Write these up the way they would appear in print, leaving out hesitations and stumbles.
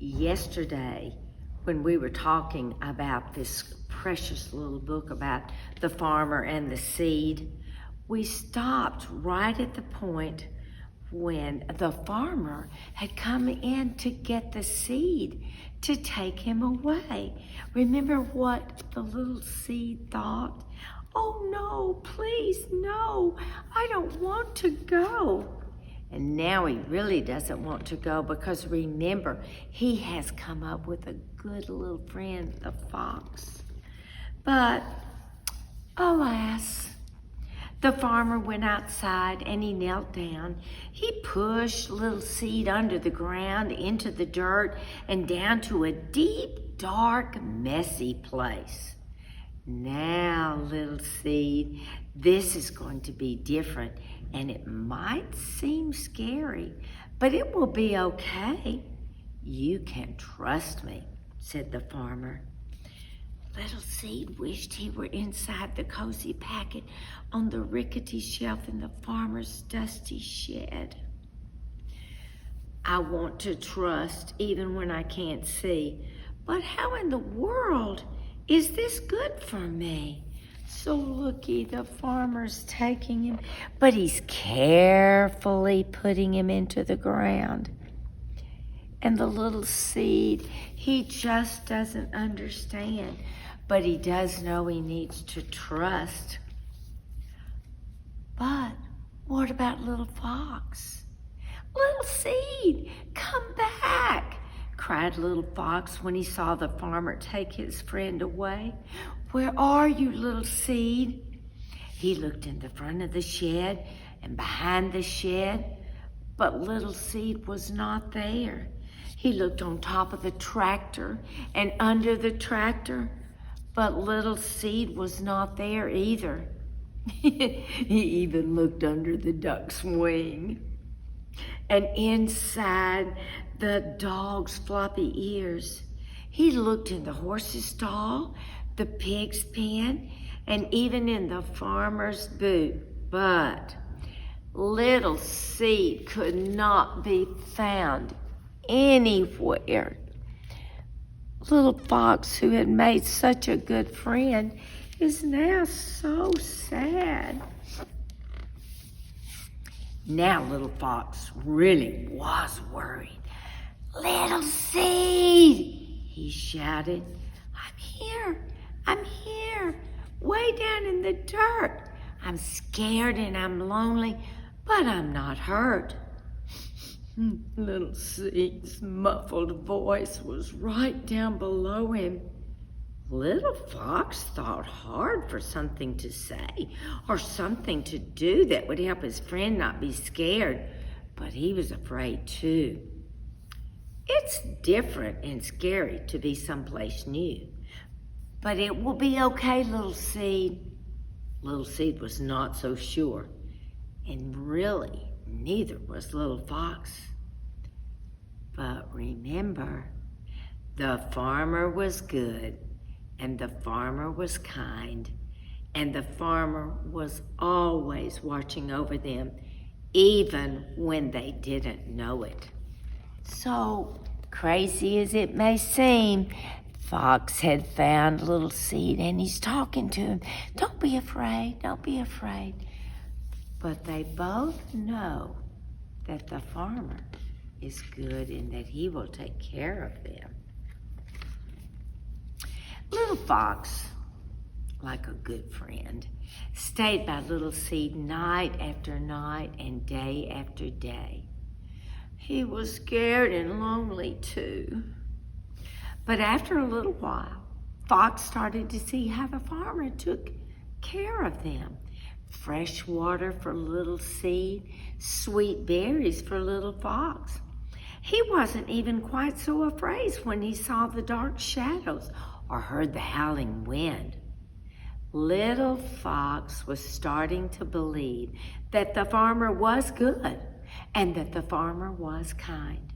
Yesterday, when we were talking about this precious little book about the farmer and the seed, we stopped right at the point when the farmer had come in to get the seed to take him away. Remember what the little seed thought? Oh no, please, no, I don't want to go. And now he really doesn't want to go because remember, he has come up with a good little friend, the fox. But alas, the farmer went outside and he knelt down. He pushed little seed under the ground, into the dirt, and down to a deep, dark, messy place. Now, little seed, this is going to be different, and it might seem scary, but it will be okay. You can trust me, said the farmer. Little seed wished he were inside the cozy packet on the rickety shelf in the farmer's dusty shed. I want to trust even when I can't see, but how in the world is this good for me? So looky, the farmer's taking him, but he's carefully putting him into the ground. And the little seed, he just doesn't understand, but he does know he needs to trust. But what about little fox? Little seed, come back, cried little fox when he saw the farmer take his friend away. Where are you, little seed? He looked in the front of the shed and behind the shed, but little seed was not there. He looked on top of the tractor and under the tractor, but little seed was not there either. He even looked under the duck's wing. And inside the dog's floppy ears. He looked in the horse's stall, the pig's pen, and even in the farmer's boot. But little seed could not be found anywhere. Little fox, who had made such a good friend, is now so sad. Now little fox really was worried. Little seed, he shouted. I'm here, way down in the dirt. I'm scared and I'm lonely, but I'm not hurt. Little seed's muffled voice was right down below him. Little fox thought hard for something to say or something to do that would help his friend not be scared, but he was afraid too. It's different and scary to be someplace new, but it will be okay, little seed. Little seed was not so sure, and really neither was little fox. But remember, the farmer was good, and the farmer was kind, and the farmer was always watching over them, even when they didn't know it. So, crazy as it may seem, Fox had found little seed, and he's talking to him. Don't be afraid, don't be afraid. But they both know that the farmer is good and that he will take care of them. Little Fox, like a good friend, stayed by little seed night after night and day after day. He was scared and lonely too. But after a little while, Fox started to see how the farmer took care of them. Fresh water for little seed, sweet berries for little Fox. He wasn't even quite so afraid when he saw the dark shadows or heard the howling wind. Little Fox was starting to believe that the farmer was good and that the farmer was kind.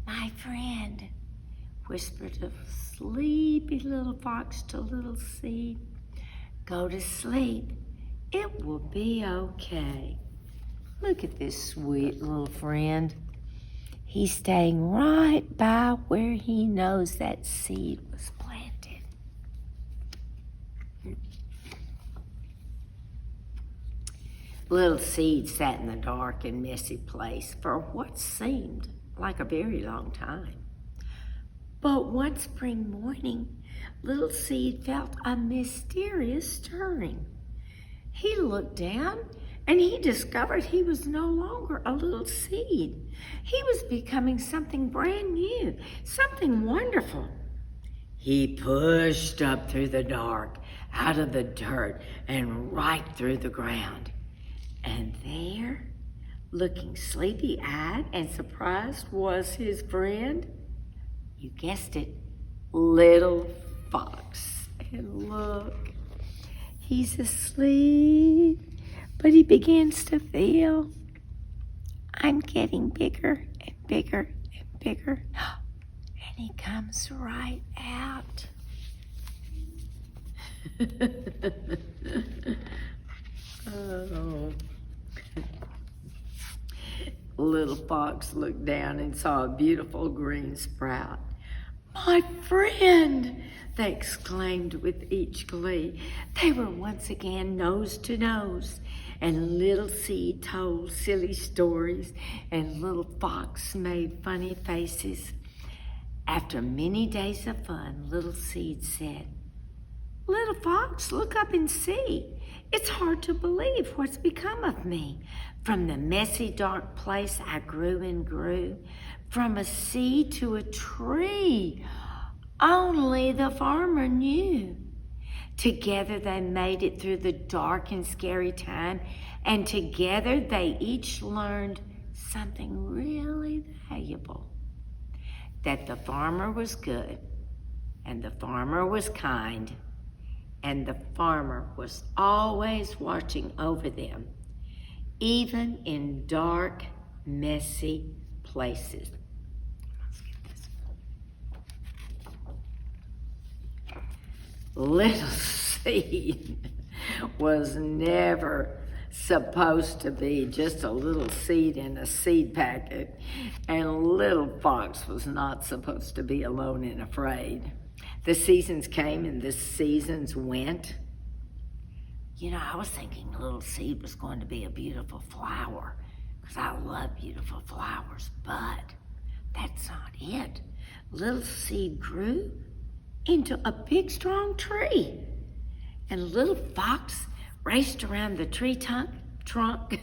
My friend, whispered a sleepy little fox to little seed, go to sleep. It will be okay. Look at this sweet little friend. He's staying right by where he knows that seed was planted. Little Seed sat in the dark and messy place for what seemed like a very long time. But one spring morning, Little Seed felt a mysterious stirring. He looked down and he discovered he was no longer a little seed. He was becoming something brand new, something wonderful. He pushed up through the dark, out of the dirt, and right through the ground. And there, looking sleepy-eyed and surprised, was his friend. You guessed it, Little Fox. And look, he's asleep, but he begins to feel, I'm getting bigger and bigger and bigger. And he comes right out. Oh. Little Fox looked down and saw a beautiful green sprout. My friend, they exclaimed with each glee. They were once again nose to nose, and Little Seed told silly stories, and Little Fox made funny faces. After many days of fun, Little Seed said, Little Fox, look up and see. It's hard to believe what's become of me. From the messy, dark place I grew and grew, from a seed to a tree. Only the farmer knew. Together they made it through the dark and scary time, and together they each learned something really valuable. That the farmer was good, and the farmer was kind, and the farmer was always watching over them, even in dark, messy places. Little Seed was never supposed to be just a little seed in a seed packet, and Little Fox was not supposed to be alone and afraid. The seasons came and the seasons went. You know, I was thinking Little Seed was going to be a beautiful flower, because I love beautiful flowers, but that's not it. Little Seed grew into a big, strong tree, and Little Fox raced around the tree trunk,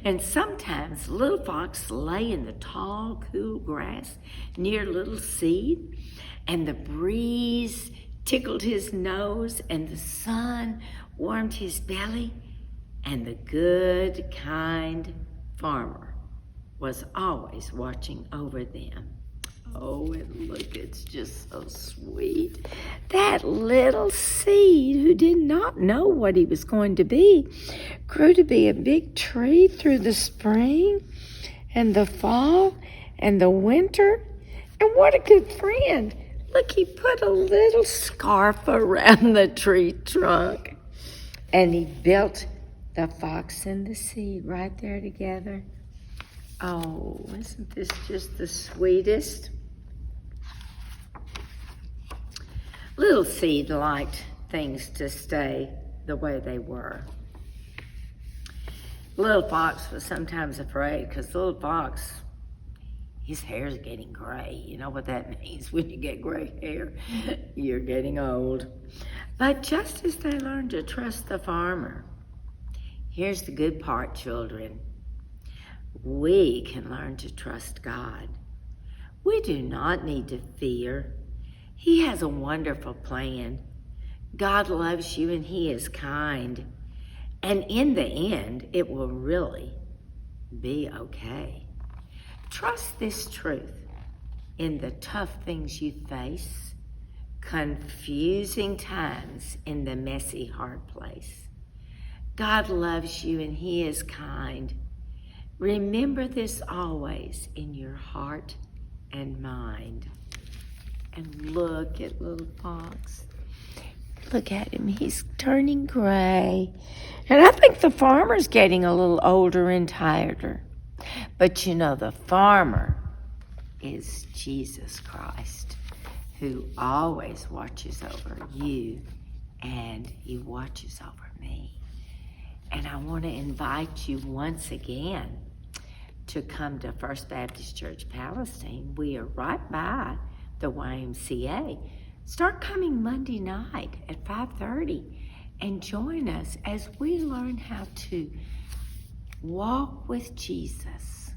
and sometimes Little Fox lay in the tall, cool grass near Little Seed, and the breeze tickled his nose, and the sun warmed his belly, and the good, kind farmer was always watching over them. Oh, and look, it's just so sweet. That little seed, who did not know what he was going to be, grew to be a big tree through the spring and the fall and the winter. And what a good friend. Look, he put a little scarf around the tree trunk, and he built the fox and the seed right there together. Oh, isn't this just the sweetest? Little Seed liked things to stay the way they were. Little Fox was sometimes afraid, because Little Fox, his hair's getting gray. You know what that means when you get gray hair? You're getting old. But just as they learned to trust the farmer, here's the good part, children. We can learn to trust God. We do not need to fear. He has a wonderful plan. God loves you and He is kind. And in the end, it will really be okay. Trust this truth in the tough things you face, confusing times in the messy, hard place. God loves you and He is kind. Remember this always in your heart and mind. And look at Little Fox. Look at him. He's turning gray. And I think the farmer's getting a little older and tireder. But you know, the farmer is Jesus Christ, who always watches over you, and he watches over me. And I want to invite you once again to come to First Baptist Church Palestine. We are right by the YMCA. Start coming Monday night at 5:30 and join us as we learn how to walk with Jesus